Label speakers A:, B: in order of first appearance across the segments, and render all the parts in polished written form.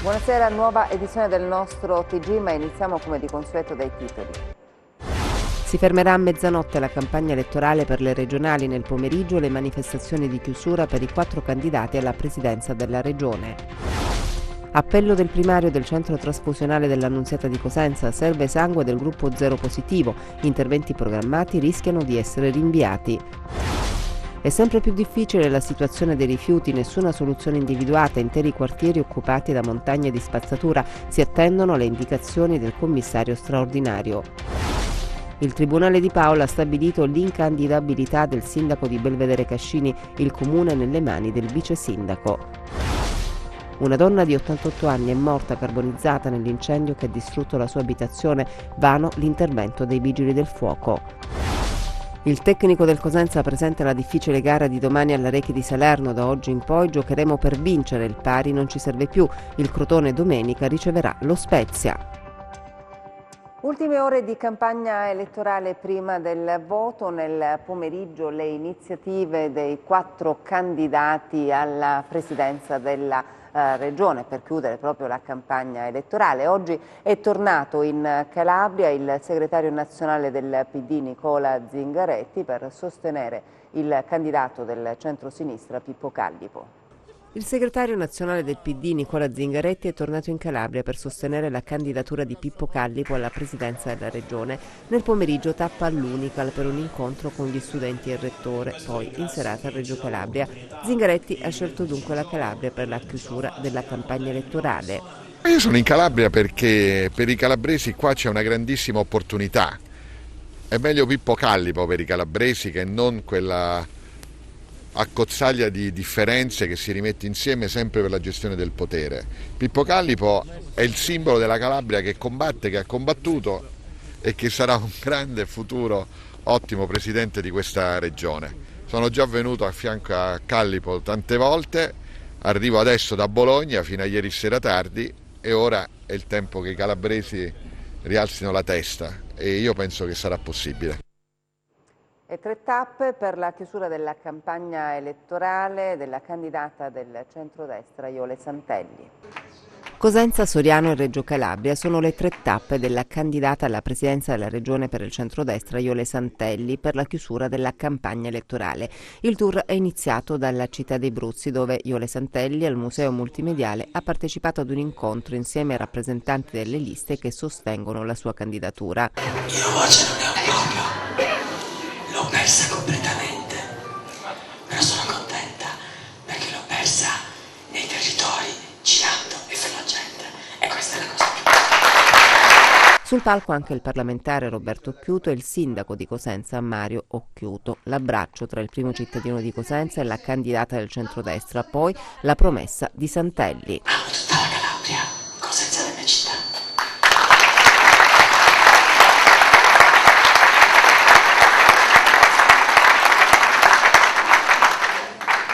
A: Buonasera, nuova edizione del nostro TG, ma iniziamo come di consueto dai titoli.
B: Si fermerà a mezzanotte la campagna elettorale per le regionali, nel pomeriggio le manifestazioni di chiusura per i 4 candidati alla presidenza della regione. Appello del primario del centro trasfusionale dell'Annunziata di Cosenza, serve sangue del gruppo zero positivo, interventi programmati rischiano di essere rinviati. È sempre più difficile la situazione dei rifiuti, nessuna soluzione individuata, interi quartieri occupati da montagne di spazzatura, si attendono le indicazioni del commissario straordinario. Il Tribunale di Paola ha stabilito l'incandidabilità del sindaco di Belvedere Cascini, il comune nelle mani del vice sindaco. Una donna di 88 anni è morta carbonizzata nell'incendio che ha distrutto la sua abitazione, vano l'intervento dei vigili del fuoco. Il tecnico del Cosenza presenta la difficile gara di domani all'Arechi di Salerno. Da oggi in poi giocheremo per vincere, il pari non ci serve più. Il Crotone domenica riceverà lo Spezia.
A: Ultime ore di campagna elettorale prima del voto, nel pomeriggio le iniziative dei 4 candidati alla presidenza della regione per chiudere proprio la campagna elettorale. Oggi è tornato in Calabria il segretario nazionale del PD Nicola Zingaretti per sostenere il candidato del centro-sinistra Pippo Callipo.
B: Il segretario nazionale del PD Nicola Zingaretti è tornato in Calabria per sostenere la candidatura di Pippo Callipo alla presidenza della regione. Nel pomeriggio tappa all'Unical per un incontro con gli studenti e il rettore, poi in serata a Reggio Calabria. Zingaretti ha scelto dunque la Calabria per la chiusura della campagna elettorale.
C: Io sono in Calabria perché per i calabresi qua c'è una grandissima opportunità. È meglio Pippo Callipo per i calabresi che non quella accozzaglia di differenze che si rimette insieme sempre per la gestione del potere. Pippo Callipo è il simbolo della Calabria che combatte, che ha combattuto e che sarà un grande futuro ottimo presidente di questa regione. Sono già venuto a fianco a Callipo tante volte, arrivo adesso da Bologna fino a ieri sera tardi e ora è il tempo che i calabresi rialzino la testa e io penso che sarà possibile.
A: E 3 tappe per la chiusura della campagna elettorale della candidata del centrodestra Iole Santelli.
B: Cosenza, Soriano e Reggio Calabria sono le 3 tappe della candidata alla presidenza della regione per il centrodestra Iole Santelli per la chiusura della campagna elettorale. Il tour è iniziato dalla città dei Bruzzi, dove Iole Santelli al Museo Multimediale ha partecipato ad un incontro insieme ai rappresentanti delle liste che sostengono la sua candidatura.
D: Io voce non ne ho proprio. L'ho persa completamente, però sono contenta perché l'ho persa nei territori, girando e per la gente, e questa è la cosa più bella.
B: Sul palco anche il parlamentare Roberto Occhiuto e il sindaco di Cosenza Mario Occhiuto. L'abbraccio tra il primo cittadino di Cosenza e la candidata del centrodestra, poi la promessa di Santelli.
D: Amo tutta la Calabria, Cosenza è la mia città.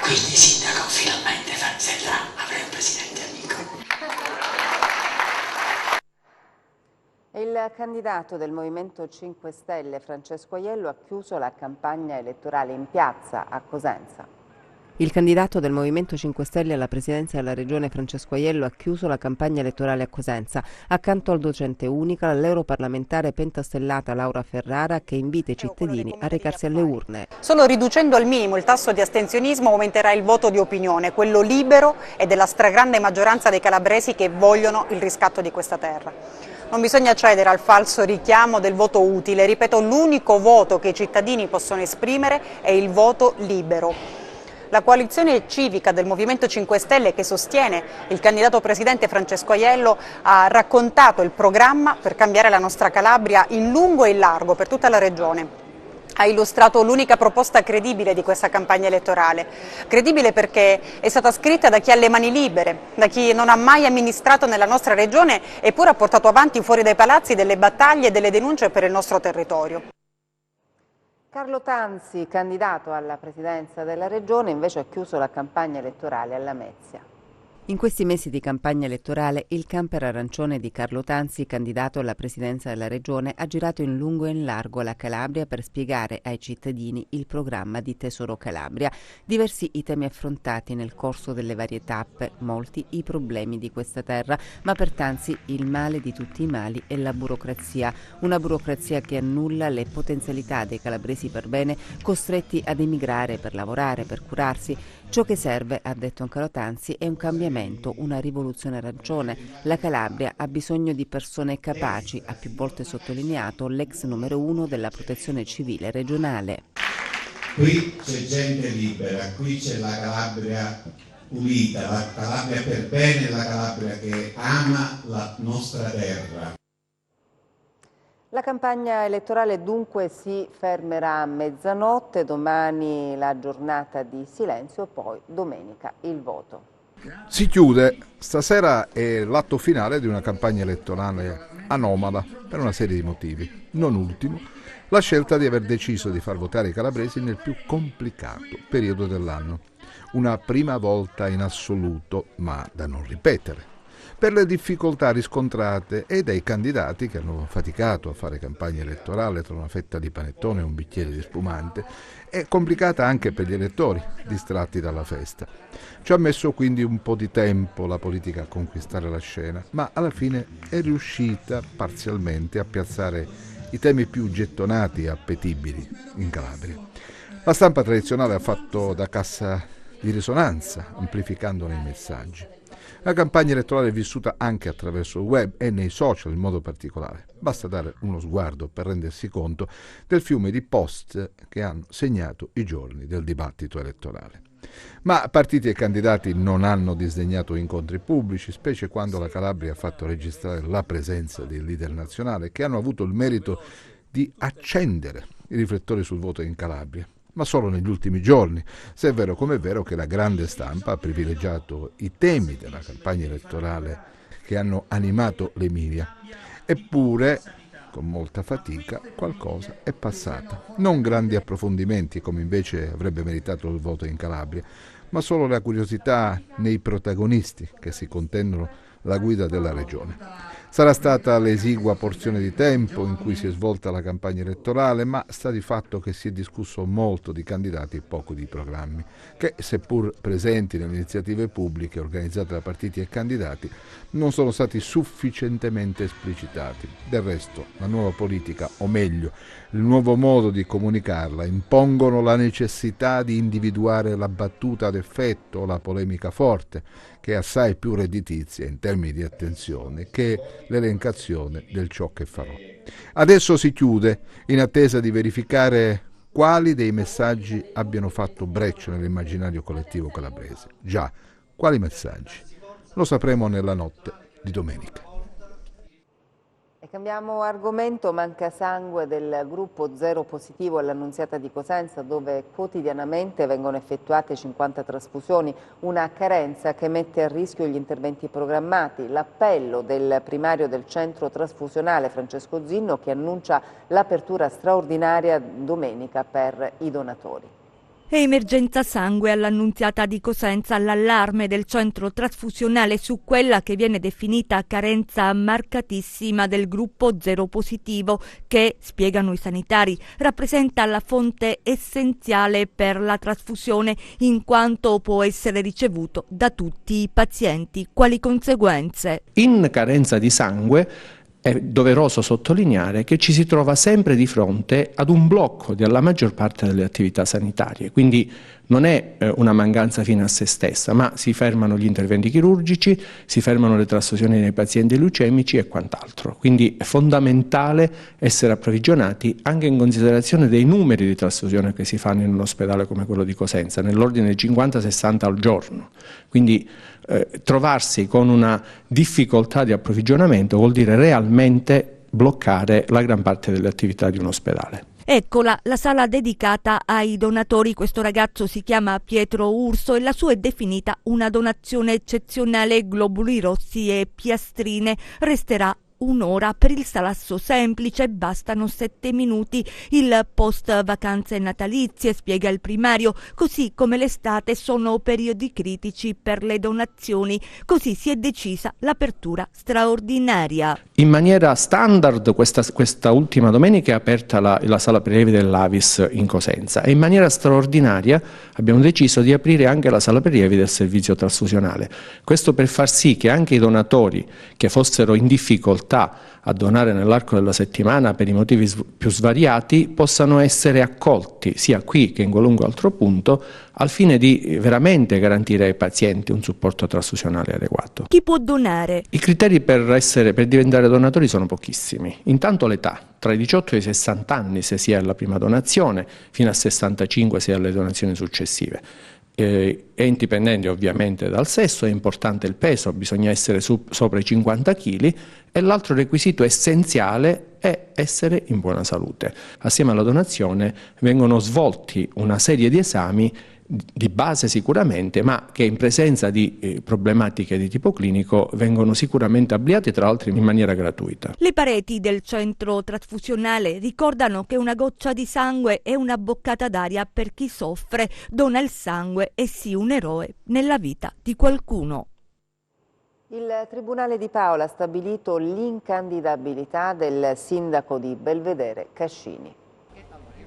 D: Quindi sindaco, finalmente avrei un presidente amico.
A: Il candidato del Movimento 5 Stelle Francesco Aiello ha chiuso la campagna elettorale in piazza a Cosenza.
B: Il candidato del Movimento 5 Stelle alla presidenza della regione Francesco Aiello ha chiuso la campagna elettorale a Cosenza, accanto al docente Unical, l'europarlamentare pentastellata Laura Ferrara che invita i cittadini a recarsi alle urne.
E: Solo riducendo al minimo il tasso di astensionismo aumenterà il voto di opinione, quello libero e della stragrande maggioranza dei calabresi che vogliono il riscatto di questa terra. Non bisogna cedere al falso richiamo del voto utile, ripeto, l'unico voto che i cittadini possono esprimere è il voto libero. La coalizione civica del Movimento 5 Stelle che sostiene il candidato presidente Francesco Aiello ha raccontato il programma per cambiare la nostra Calabria in lungo e in largo per tutta la regione. Ha illustrato l'unica proposta credibile di questa campagna elettorale. Credibile perché è stata scritta da chi ha le mani libere, da chi non ha mai amministrato nella nostra regione eppure ha portato avanti fuori dai palazzi delle battaglie e delle denunce per il nostro territorio.
A: Carlo Tanzi, candidato alla presidenza della regione, invece ha chiuso la campagna elettorale a Lamezia.
B: In questi mesi di campagna elettorale il camper arancione di Carlo Tanzi, candidato alla presidenza della regione, ha girato in lungo e in largo la Calabria per spiegare ai cittadini il programma di Tesoro Calabria. Diversi i temi affrontati nel corso delle varie tappe, molti i problemi di questa terra, ma per Tanzi il male di tutti i mali è la burocrazia. Una burocrazia che annulla le potenzialità dei calabresi per bene, costretti ad emigrare per lavorare, per curarsi. Ciò che serve, ha detto Carlo Tanzi, è un cambiamento, una rivoluzione arancione. La Calabria ha bisogno di persone capaci, ha più volte sottolineato l'ex numero 1 della protezione civile regionale.
F: Qui c'è gente libera, qui c'è la Calabria unita, la Calabria per bene, la Calabria che ama la nostra terra.
A: La campagna elettorale dunque si fermerà a mezzanotte, domani la giornata di silenzio e poi domenica il voto.
G: Si chiude, stasera è l'atto finale di una campagna elettorale anomala per una serie di motivi. Non ultimo, la scelta di aver deciso di far votare i calabresi nel più complicato periodo dell'anno. Una prima volta in assoluto, ma da non ripetere, per le difficoltà riscontrate e dai candidati che hanno faticato a fare campagna elettorale tra una fetta di panettone e un bicchiere di spumante, è complicata anche per gli elettori distratti dalla festa. Ci ha messo quindi un po' di tempo la politica a conquistare la scena, ma alla fine è riuscita parzialmente a piazzare i temi più gettonati e appetibili in Calabria. La stampa tradizionale ha fatto da cassa di risonanza, amplificandone i messaggi. La campagna elettorale è vissuta anche attraverso il web e nei social in modo particolare. Basta dare uno sguardo per rendersi conto del fiume di post che hanno segnato i giorni del dibattito elettorale. Ma partiti e candidati non hanno disdegnato incontri pubblici, specie quando la Calabria ha fatto registrare la presenza dei leader nazionali che hanno avuto il merito di accendere i riflettori sul voto in Calabria. Ma solo negli ultimi giorni, se è vero come è vero che la grande stampa ha privilegiato i temi della campagna elettorale che hanno animato l'Emilia. Eppure, con molta fatica, qualcosa è passata. Non grandi approfondimenti, come invece avrebbe meritato il voto in Calabria, ma solo la curiosità nei protagonisti che si contendono la guida della regione. Sarà stata l'esigua porzione di tempo in cui si è svolta la campagna elettorale, ma sta di fatto che si è discusso molto di candidati e poco di programmi, che, seppur presenti nelle iniziative pubbliche organizzate da partiti e candidati, non sono stati sufficientemente esplicitati. Del resto, la nuova politica, o meglio, il nuovo modo di comunicarla, impongono la necessità di individuare la battuta ad effetto o la polemica forte, che è assai più redditizia in termini di attenzione che l'elencazione del ciò che farò. Adesso si chiude in attesa di verificare quali dei messaggi abbiano fatto breccia nell'immaginario collettivo calabrese. Già, quali messaggi? Lo sapremo nella notte di domenica.
A: E cambiamo argomento, manca sangue del gruppo Zero Positivo all'Annunziata di Cosenza, dove quotidianamente vengono effettuate 50 trasfusioni, una carenza che mette a rischio gli interventi programmati. L'appello del primario del centro trasfusionale Francesco Zinno, che annuncia l'apertura straordinaria domenica per i donatori.
H: È emergenza sangue all'Annunziata di Cosenza, l'allarme del centro trasfusionale su quella che viene definita carenza marcatissima del gruppo Zero Positivo che, spiegano i sanitari, rappresenta la fonte essenziale per la trasfusione in quanto può essere ricevuto da tutti i pazienti. Quali conseguenze?
I: In carenza di sangue è doveroso sottolineare che ci si trova sempre di fronte ad un blocco della maggior parte delle attività sanitarie, quindi non è una mancanza fine a se stessa, ma si fermano gli interventi chirurgici, si fermano le trasfusioni nei pazienti leucemici e quant'altro. Quindi è fondamentale essere approvvigionati anche in considerazione dei numeri di trasfusione che si fanno in un ospedale come quello di Cosenza, nell'ordine di 50-60 al giorno. Quindi trovarsi con una difficoltà di approvvigionamento vuol dire realmente bloccare la gran parte delle attività di un ospedale.
H: Eccola, la sala dedicata ai donatori. Questo ragazzo si chiama Pietro Urso e la sua è definita una donazione eccezionale, globuli rossi e piastrine. Resterà un'ora, per il salasso semplice bastano 7 minuti. Il post vacanze natalizie, spiega il primario, così come l'estate sono periodi critici per le donazioni. Così si è decisa l'apertura straordinaria.
I: In maniera standard questa ultima domenica è aperta la sala prelievi dell'Avis in Cosenza e in maniera straordinaria abbiamo deciso di aprire anche la sala prelievi del servizio trasfusionale. Questo per far sì che anche i donatori che fossero in difficoltà a donare nell'arco della settimana per i motivi più svariati possano essere accolti sia qui che in qualunque altro punto, al fine di veramente garantire ai pazienti un supporto trasfusionale adeguato.
H: Chi può donare?
I: I criteri per diventare donatori sono pochissimi. Intanto l'età, tra i 18 e i 60 anni se si è alla prima donazione, fino a 65 se alle donazioni successive. È indipendente ovviamente dal sesso, è importante il peso, bisogna essere sopra i 50 kg e l'altro requisito essenziale è essere in buona salute. Assieme alla donazione vengono svolti una serie di esami di base sicuramente, ma che in presenza di problematiche di tipo clinico vengono sicuramente ampliati, tra l'altro in maniera gratuita.
H: Le pareti del centro trasfusionale ricordano che una goccia di sangue è una boccata d'aria per chi soffre, dona il sangue e sia un eroe nella vita di qualcuno.
A: Il Tribunale di Paola ha stabilito l'incandidabilità del sindaco di Belvedere Cascini.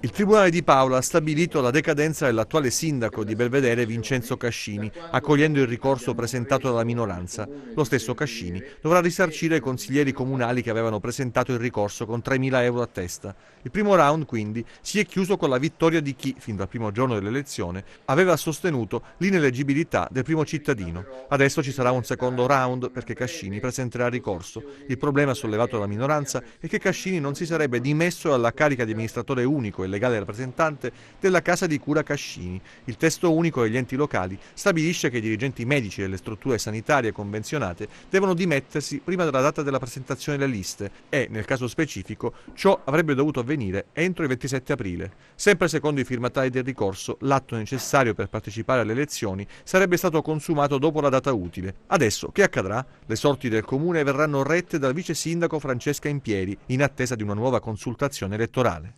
J: Il Tribunale di Paola ha stabilito la decadenza dell'attuale sindaco di Belvedere Vincenzo Cascini, accogliendo il ricorso presentato dalla minoranza. Lo stesso Cascini dovrà risarcire i consiglieri comunali che avevano presentato il ricorso con 3.000 euro a testa. Il primo round quindi si è chiuso con la vittoria di chi, fin dal primo giorno dell'elezione, aveva sostenuto l'ineleggibilità del primo cittadino. Adesso ci sarà un secondo round perché Cascini presenterà ricorso. Il problema sollevato dalla minoranza è che Cascini non si sarebbe dimesso dalla carica di amministratore unico e legale rappresentante della Casa di Cura Cascini. Il testo unico degli enti locali stabilisce che i dirigenti medici delle strutture sanitarie convenzionate devono dimettersi prima della data della presentazione delle liste e, nel caso specifico, ciò avrebbe dovuto avvenire entro il 27 aprile. Sempre secondo i firmatari del ricorso, l'atto necessario per partecipare alle elezioni sarebbe stato consumato dopo la data utile. Adesso che accadrà? Le sorti del comune verranno rette dal vice sindaco Francesca Impieri in attesa di una nuova consultazione elettorale.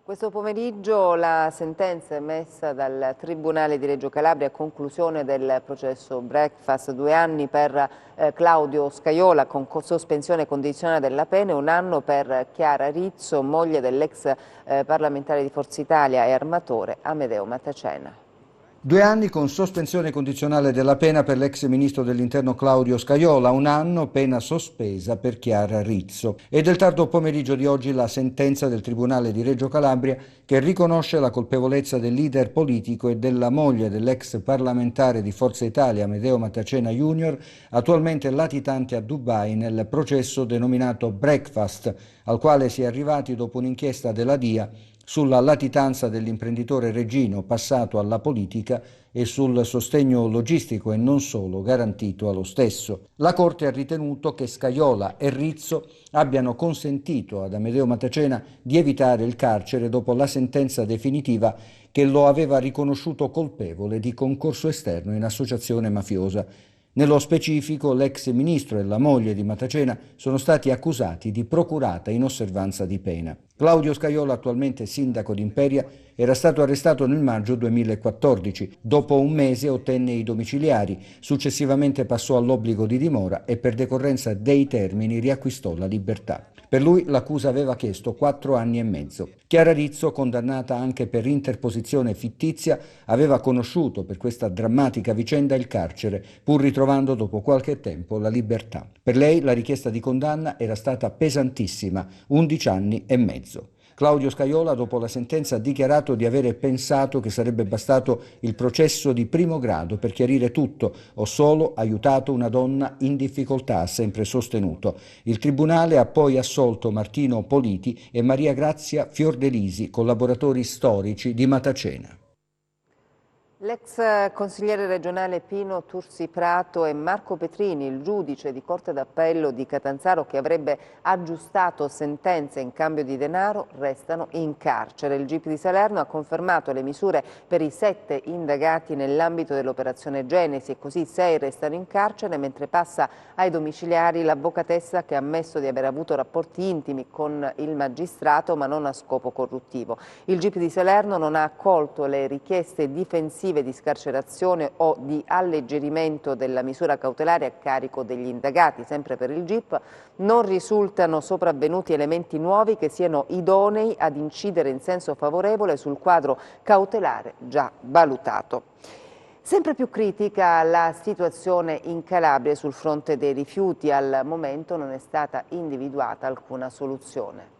A: Questo pomeriggio la sentenza emessa dal Tribunale di Reggio Calabria a conclusione del processo Breakfast, 2 anni per Claudio Scajola con sospensione condizionale della pena e 1 anno per Chiara Rizzo, moglie dell'ex parlamentare di Forza Italia e armatore Amedeo Matacena.
K: 2 anni con sospensione condizionale della pena per l'ex ministro dell'Interno Claudio Scajola, 1 anno pena sospesa per Chiara Rizzo. E del tardo pomeriggio di oggi la sentenza del Tribunale di Reggio Calabria che riconosce la colpevolezza del leader politico e della moglie dell'ex parlamentare di Forza Italia Amedeo Matacena Junior, attualmente latitante a Dubai nel processo denominato Breakfast, al quale si è arrivati dopo un'inchiesta della DIA sulla latitanza dell'imprenditore reggino passato alla politica e sul sostegno logistico e non solo garantito allo stesso. La Corte ha ritenuto che Scajola e Rizzo abbiano consentito ad Amedeo Matacena di evitare il carcere dopo la sentenza definitiva che lo aveva riconosciuto colpevole di concorso esterno in associazione mafiosa. Nello specifico, l'ex ministro e la moglie di Matacena sono stati accusati di procurata in osservanza di pena. Claudio Scajola, attualmente sindaco di Imperia, era stato arrestato nel maggio 2014. Dopo 1 mese ottenne i domiciliari, successivamente passò all'obbligo di dimora e per decorrenza dei termini riacquistò la libertà. Per lui l'accusa aveva chiesto 4 anni e mezzo. Chiara Rizzo, condannata anche per interposizione fittizia, aveva conosciuto per questa drammatica vicenda il carcere, pur ritrovando dopo qualche tempo la libertà. Per lei la richiesta di condanna era stata pesantissima, 11 anni e mezzo. Claudio Scajola, dopo la sentenza, ha dichiarato di avere pensato che sarebbe bastato il processo di primo grado per chiarire tutto. Ho solo aiutato una donna in difficoltà, ha sempre sostenuto. Il Tribunale ha poi assolto Martino Politi e Maria Grazia Fiordelisi, collaboratori storici di Matacena.
A: L'ex consigliere regionale Pino Tursi Prato e Marco Petrini, il giudice di Corte d'Appello di Catanzaro che avrebbe aggiustato sentenze in cambio di denaro, restano in carcere. Il GIP di Salerno ha confermato le misure per i 7 indagati nell'ambito dell'operazione Genesi e così 6 restano in carcere, mentre passa ai domiciliari l'avvocatessa che ha ammesso di aver avuto rapporti intimi con il magistrato ma non a scopo corruttivo. Il GIP di Salerno non ha accolto le richieste difensive di scarcerazione o di alleggerimento della misura cautelare a carico degli indagati. Sempre per il GIP non risultano sopravvenuti elementi nuovi che siano idonei ad incidere in senso favorevole sul quadro cautelare già valutato. Sempre più critica la situazione in Calabria sul fronte dei rifiuti. Al momento non è stata individuata alcuna soluzione.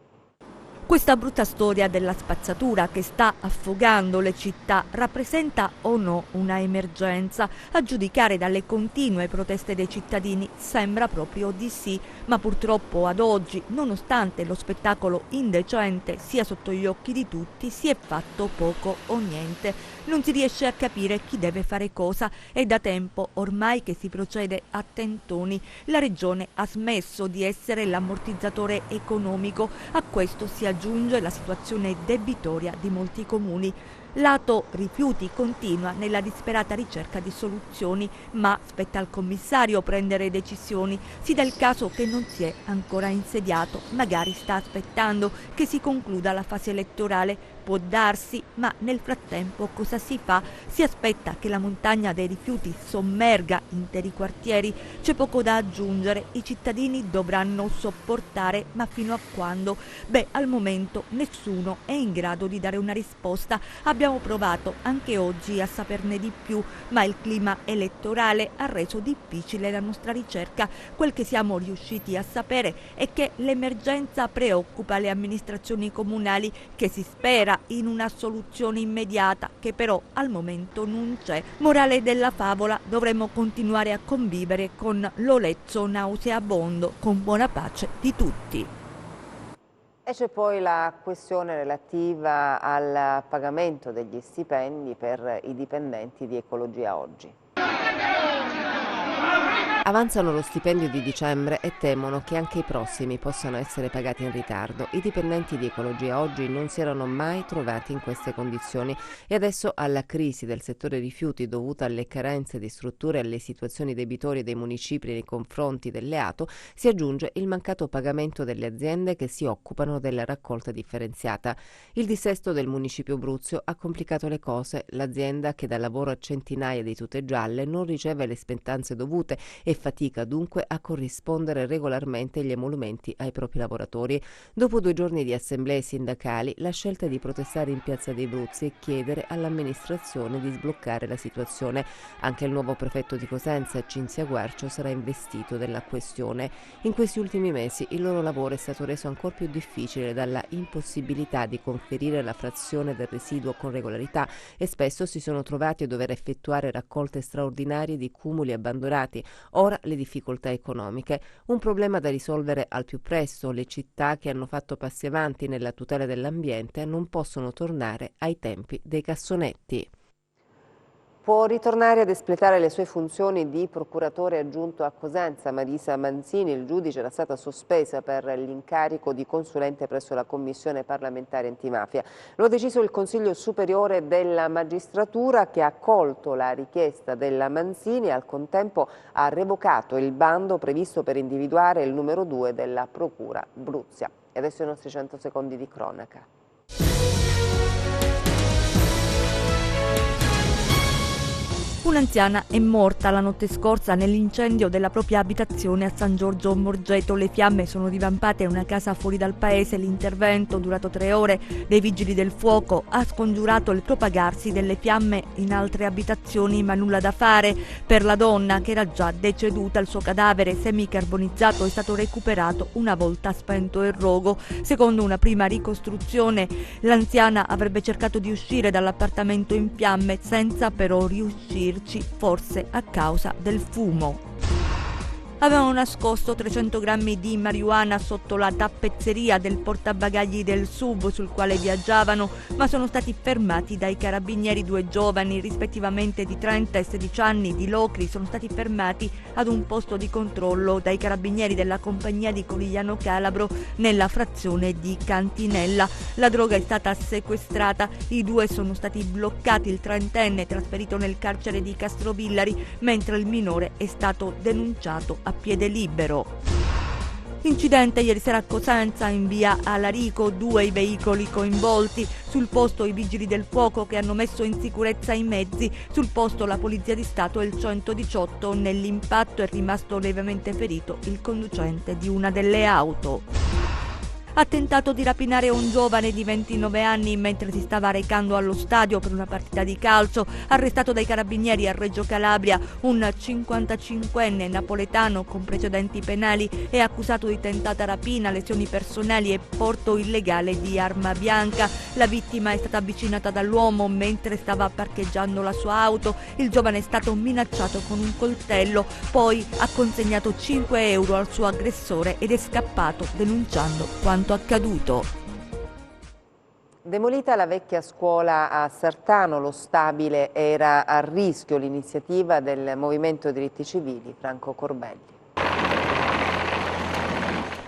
H: Questa brutta storia della spazzatura che sta affogando le città rappresenta o no una emergenza? A giudicare dalle continue proteste dei cittadini sembra proprio di sì, ma purtroppo ad oggi, nonostante lo spettacolo indecente sia sotto gli occhi di tutti, si è fatto poco o niente. Non si riesce a capire chi deve fare cosa. È da tempo ormai che si procede a tentoni. La Regione ha smesso di essere l'ammortizzatore economico. A questo si aggiunge la situazione debitoria di molti comuni. Lato rifiuti continua nella disperata ricerca di soluzioni, ma spetta al commissario prendere decisioni. Si dà il caso che non si è ancora insediato, magari sta aspettando che si concluda la fase elettorale. Può darsi, ma nel frattempo cosa si fa? Si aspetta che la montagna dei rifiuti sommerga interi quartieri. C'è poco da aggiungere, i cittadini dovranno sopportare, ma fino a quando? Beh, al momento nessuno è in grado di dare una risposta. Abbiamo provato anche oggi a saperne di più, ma il clima elettorale ha reso difficile la nostra ricerca. Quel che siamo riusciti a sapere è che l'emergenza preoccupa le amministrazioni comunali, che si spera in una soluzione immediata che però al momento non c'è. Morale della favola: dovremo continuare a convivere con l'olezzo nauseabondo, con buona pace di tutti.
A: E c'è poi la questione relativa al pagamento degli stipendi per i dipendenti di Ecologia Oggi.
B: Avanzano lo stipendio di dicembre e temono che anche i prossimi possano essere pagati in ritardo. I dipendenti di Ecologia Oggi non si erano mai trovati in queste condizioni e adesso alla crisi del settore rifiuti dovuta alle carenze di strutture e alle situazioni debitorie dei municipi nei confronti delle ATO si aggiunge il mancato pagamento delle aziende che si occupano della raccolta differenziata. Il dissesto del municipio Bruzio ha complicato le cose. L'azienda, che dà lavoro a centinaia di tute gialle, non riceve le spettanze dovute e fatica dunque a corrispondere regolarmente gli emolumenti ai propri lavoratori. Dopo 2 giorni di assemblee sindacali, la scelta è di protestare in Piazza dei Bruzzi e chiedere all'amministrazione di sbloccare la situazione. Anche il nuovo prefetto di Cosenza, Cinzia Guarcio, sarà investito della questione. In questi ultimi mesi il loro lavoro è stato reso ancora più difficile dalla impossibilità di conferire la frazione del residuo con regolarità e spesso si sono trovati a dover effettuare raccolte straordinarie di cumuli abbandonati. Ora le difficoltà economiche, un problema da risolvere al più presto. Le città che hanno fatto passi avanti nella tutela dell'ambiente non possono tornare ai tempi dei cassonetti.
A: Può ritornare ad espletare le sue funzioni di procuratore aggiunto a Cosenza. Marisa Manzini, il giudice, era stata sospesa per l'incarico di consulente presso la Commissione parlamentare antimafia. Lo ha deciso il Consiglio Superiore della Magistratura, che ha accolto la richiesta della Manzini e al contempo ha revocato il bando previsto per individuare il numero 2 della Procura Bruzia. E adesso i nostri 100 secondi di cronaca.
H: Un'anziana è morta la notte scorsa nell'incendio della propria abitazione a San Giorgio Morgeto. Le fiamme sono divampate in una casa fuori dal paese. L'intervento, durato 3 ore, dei vigili del fuoco ha scongiurato il propagarsi delle fiamme in altre abitazioni, ma nulla da fare per la donna, che era già deceduta. Il suo cadavere semicarbonizzato è stato recuperato una volta spento il rogo. Secondo una prima ricostruzione, l'anziana avrebbe cercato di uscire dall'appartamento in fiamme senza però riuscirci, forse a causa del fumo. Avevano nascosto 300 grammi di marijuana sotto la tappezzeria del portabagagli del SUV sul quale viaggiavano, ma sono stati fermati dai carabinieri. 2 giovani, rispettivamente di 30 e 16 anni, di Locri, sono stati fermati ad un posto di controllo dai carabinieri della compagnia di Corigliano Calabro nella frazione di Cantinella. La droga è stata sequestrata, i 2 sono stati bloccati, il trentenne trasferito nel carcere di Castrovillari, mentre il minore è stato denunciato a piede libero. Incidente ieri sera a Cosenza, in via Alarico, 2 i veicoli coinvolti. Sul posto i vigili del fuoco che hanno messo in sicurezza i mezzi. Sul posto la Polizia di Stato e il 118. Nell'impatto è rimasto levemente ferito il conducente di una delle auto. Ha tentato di rapinare un giovane di 29 anni mentre si stava recando allo stadio per una partita di calcio. Arrestato dai carabinieri a Reggio Calabria, un 55enne napoletano con precedenti penali è accusato di tentata rapina, lesioni personali e porto illegale di arma bianca. La vittima è stata avvicinata dall'uomo mentre stava parcheggiando la sua auto. Il giovane è stato minacciato con un coltello, poi ha consegnato 5 euro al suo aggressore ed è scappato denunciando quanto accaduto.
A: Demolita la vecchia scuola a Sartano, lo stabile era a rischio, l'iniziativa del Movimento Diritti Civili, Franco Corbelli.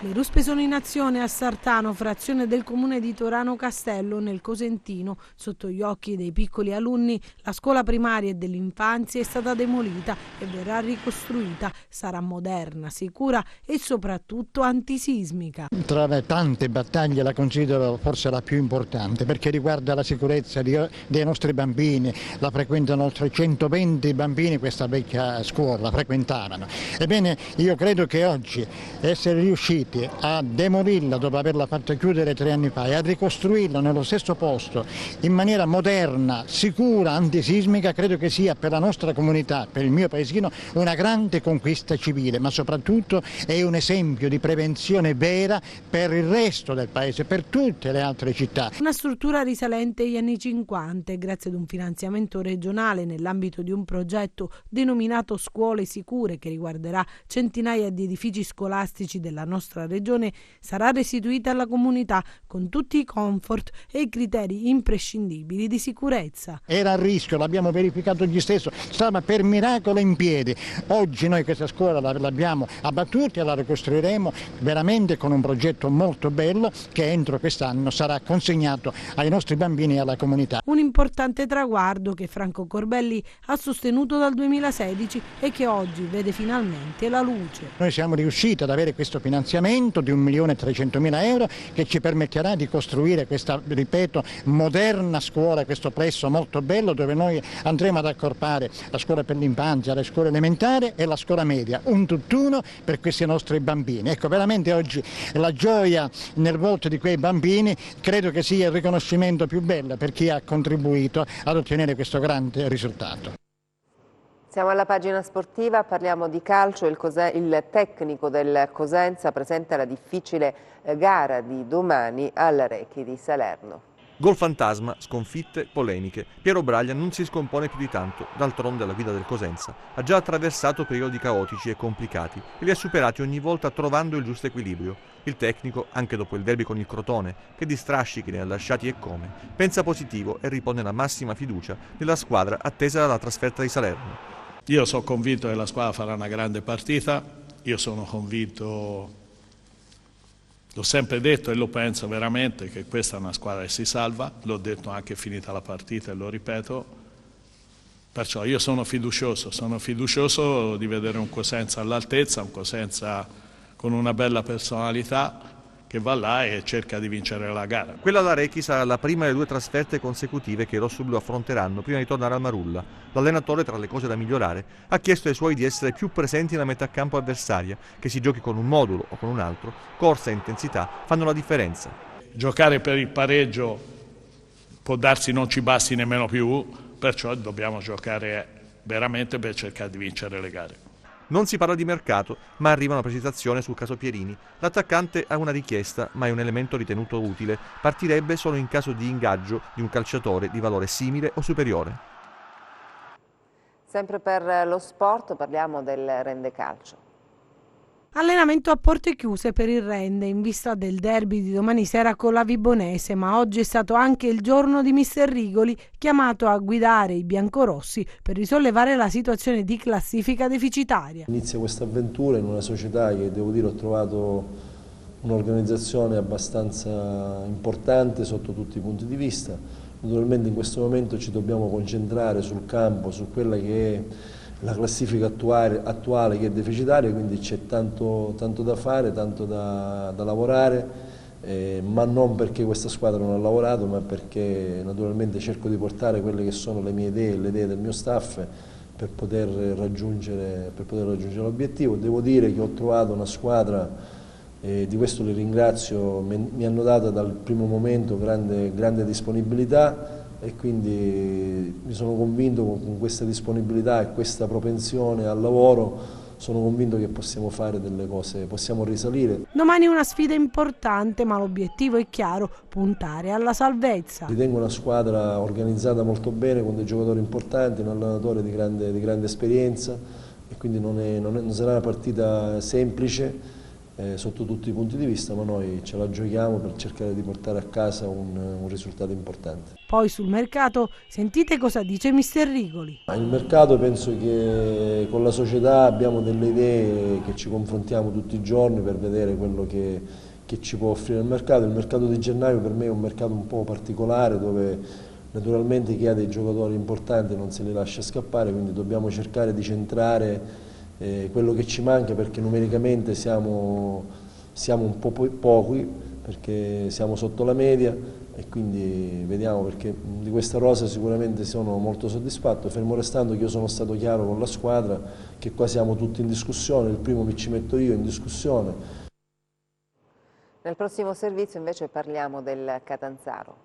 L: Le ruspe sono in azione a Sartano, frazione del comune di Torano Castello, nel Cosentino. Sotto gli occhi dei piccoli alunni, la scuola primaria e dell'infanzia è stata demolita e verrà ricostruita. Sarà moderna, sicura e soprattutto antisismica.
M: Tra le tante battaglie la considero forse la più importante, perché riguarda la sicurezza dei nostri bambini. La frequentano oltre 120 bambini, questa vecchia scuola frequentavano. Ebbene, io credo che oggi essere riusciti a demolirla dopo averla fatta chiudere 3 anni fa e a ricostruirla nello stesso posto in maniera moderna, sicura, antisismica, credo che sia per la nostra comunità, per il mio paesino, una grande conquista civile, ma soprattutto è un esempio di prevenzione vera per il resto del paese, per tutte le altre città.
L: Una struttura risalente agli anni 50 e grazie ad un finanziamento regionale nell'ambito di un progetto denominato Scuole Sicure, che riguarderà centinaia di edifici scolastici della nostra regione, sarà restituita alla comunità con tutti i comfort e i criteri imprescindibili di sicurezza.
M: Era a rischio, l'abbiamo verificato oggi stesso, stava per miracolo in piedi. Oggi noi questa scuola l'abbiamo abbattuta e la ricostruiremo veramente con un progetto molto bello che entro quest'anno sarà consegnato ai nostri bambini e alla comunità.
L: Un importante traguardo che Franco Corbelli ha sostenuto dal 2016 e che oggi vede finalmente la luce.
M: Noi siamo riusciti ad avere questo finanziamento di 1.300.000 euro che ci permetterà di costruire questa, ripeto, moderna scuola, questo plesso molto bello dove noi andremo ad accorpare la scuola per l'infanzia, la scuola elementare e la scuola media, un tutt'uno per questi nostri bambini. Ecco, veramente oggi la gioia nel volto di quei bambini credo che sia il riconoscimento più bello per chi ha contribuito ad ottenere questo grande risultato.
A: Siamo alla pagina sportiva, parliamo di calcio. Il tecnico del Cosenza presenta la difficile gara di domani al Rechi di Salerno.
J: Gol fantasma, sconfitte, polemiche. Piero Braglia non si scompone più di tanto, d'altronde alla guida del Cosenza ha già attraversato periodi caotici e complicati e li ha superati ogni volta trovando il giusto equilibrio. Il tecnico, anche dopo il derby con il Crotone, che di strascichi ne ha lasciati e come, pensa positivo e ripone la massima fiducia nella squadra attesa dalla trasferta di Salerno.
N: Io sono convinto che la squadra farà una grande partita, io sono convinto, l'ho sempre detto e lo penso veramente, che questa è una squadra che si salva, l'ho detto anche finita la partita e lo ripeto, perciò io sono fiducioso di vedere un Cosenza all'altezza, un Cosenza con una bella personalità, che va là e cerca di vincere la gara.
J: Quella da Rechi sarà la prima delle 2 trasferte consecutive che i rossoblu affronteranno prima di tornare al Marulla. L'allenatore, tra le cose da migliorare, ha chiesto ai suoi di essere più presenti nella metà campo avversaria, che si giochi con un modulo o con un altro, corsa e intensità fanno la differenza.
N: Giocare per il pareggio può darsi non ci basti nemmeno più, perciò dobbiamo giocare veramente per cercare di vincere le gare.
J: Non si parla di mercato, ma arriva una precisazione sul caso Pierini. L'attaccante ha una richiesta, ma è un elemento ritenuto utile. Partirebbe solo in caso di ingaggio di un calciatore di valore simile o superiore.
A: Sempre per lo sport parliamo del Rendecalcio.
L: Allenamento a porte chiuse per il Rende in vista del derby di domani sera con la Vibonese, ma oggi è stato anche il giorno di mister Rigoli, chiamato a guidare i biancorossi per risollevare la situazione di classifica deficitaria.
O: Inizia questa avventura in una società che, devo dire, ho trovato un'organizzazione abbastanza importante sotto tutti i punti di vista. Naturalmente in questo momento ci dobbiamo concentrare sul campo, su quella che è la classifica attuale che è deficitaria, quindi c'è tanto da fare, tanto da lavorare, ma non perché questa squadra non ha lavorato, ma perché naturalmente cerco di portare quelle che sono le mie idee e le idee del mio staff per poter raggiungere l'obiettivo. Devo dire che ho trovato una squadra, di questo li ringrazio, mi hanno dato dal primo momento grande disponibilità, e quindi mi sono convinto con questa disponibilità e questa propensione al lavoro, sono convinto che possiamo fare delle cose, possiamo risalire.
L: Domani una sfida importante, ma l'obiettivo è chiaro, puntare alla salvezza.
O: Ritengo una squadra organizzata molto bene, con dei giocatori importanti, un allenatore di grande esperienza, e quindi non sarà una partita semplice sotto tutti i punti di vista, ma noi ce la giochiamo per cercare di portare a casa un risultato importante.
L: Poi sul mercato sentite cosa dice mister Rigoli.
O: Il mercato, penso che con la società abbiamo delle idee che ci confrontiamo tutti i giorni per vedere quello che ci può offrire il mercato. Il mercato di gennaio per me è un mercato un po' particolare, dove naturalmente chi ha dei giocatori importanti non se li lascia scappare, quindi dobbiamo cercare di centrare quello che ci manca, perché numericamente siamo un po' pochi, perché siamo sotto la media, e quindi vediamo, perché di questa rosa sicuramente sono molto soddisfatto, fermo restando che io sono stato chiaro con la squadra che qua siamo tutti in discussione, il primo mi ci metto io in discussione.
A: Nel prossimo servizio invece parliamo del Catanzaro.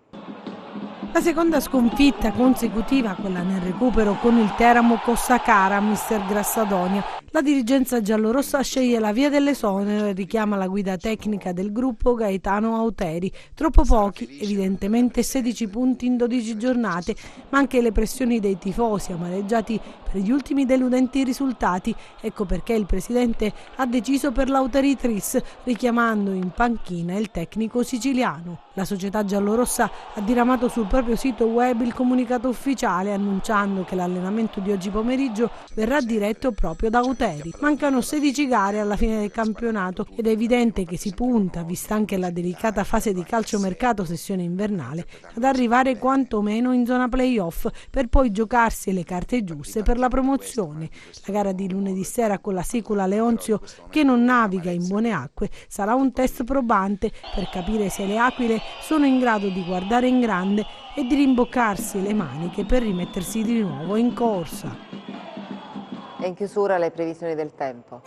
L: La seconda sconfitta consecutiva, quella nel recupero con il Teramo Cossaccara, mister Grassadonia. La dirigenza giallorossa sceglie la via dell'esonero e richiama la guida tecnica del gruppo Gaetano Auteri. Troppo pochi, evidentemente 16 punti in 12 giornate, ma anche le pressioni dei tifosi amareggiati per gli ultimi deludenti risultati. Ecco perché il presidente ha deciso per l'Auteri Tris, richiamando in panchina il tecnico siciliano. La società giallorossa ha diramato sul proprio sito web il comunicato ufficiale annunciando che l'allenamento di oggi pomeriggio verrà diretto proprio da Auteri. Mancano 16 gare alla fine del campionato ed è evidente che si punta, vista anche la delicata fase di calciomercato sessione invernale, ad arrivare quantomeno in zona playoff per poi giocarsi le carte giuste per la promozione. La gara di lunedì sera con la Sicula Leonzio, che non naviga in buone acque, sarà un test probante per capire se le Aquile sono in grado di guardare in grande e di rimboccarsi le maniche per rimettersi di nuovo in corsa.
A: E in chiusura le previsioni del tempo.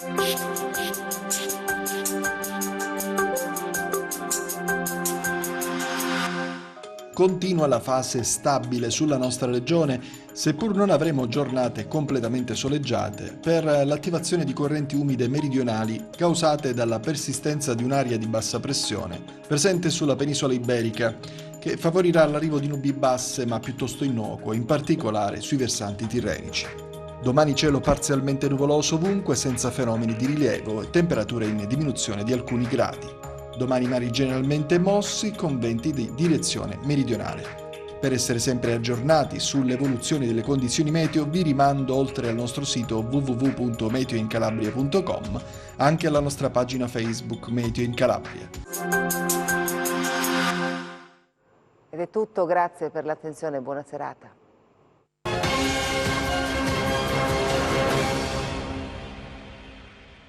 P: Continua la fase stabile sulla nostra regione, seppur non avremo giornate completamente soleggiate, per l'attivazione di correnti umide meridionali causate dalla persistenza di un'area di bassa pressione presente sulla penisola iberica, che favorirà l'arrivo di nubi basse ma piuttosto innocue, in particolare sui versanti tirrenici. Domani cielo parzialmente nuvoloso ovunque, senza fenomeni di rilievo, e temperature in diminuzione di alcuni gradi. Domani mari generalmente mossi, con venti di direzione meridionale. Per essere sempre aggiornati sulle evoluzioni delle condizioni meteo, vi rimando, oltre al nostro sito www.meteoincalabria.com, anche alla nostra pagina Facebook Meteo in Calabria.
A: Ed è tutto, grazie per l'attenzione e buona serata.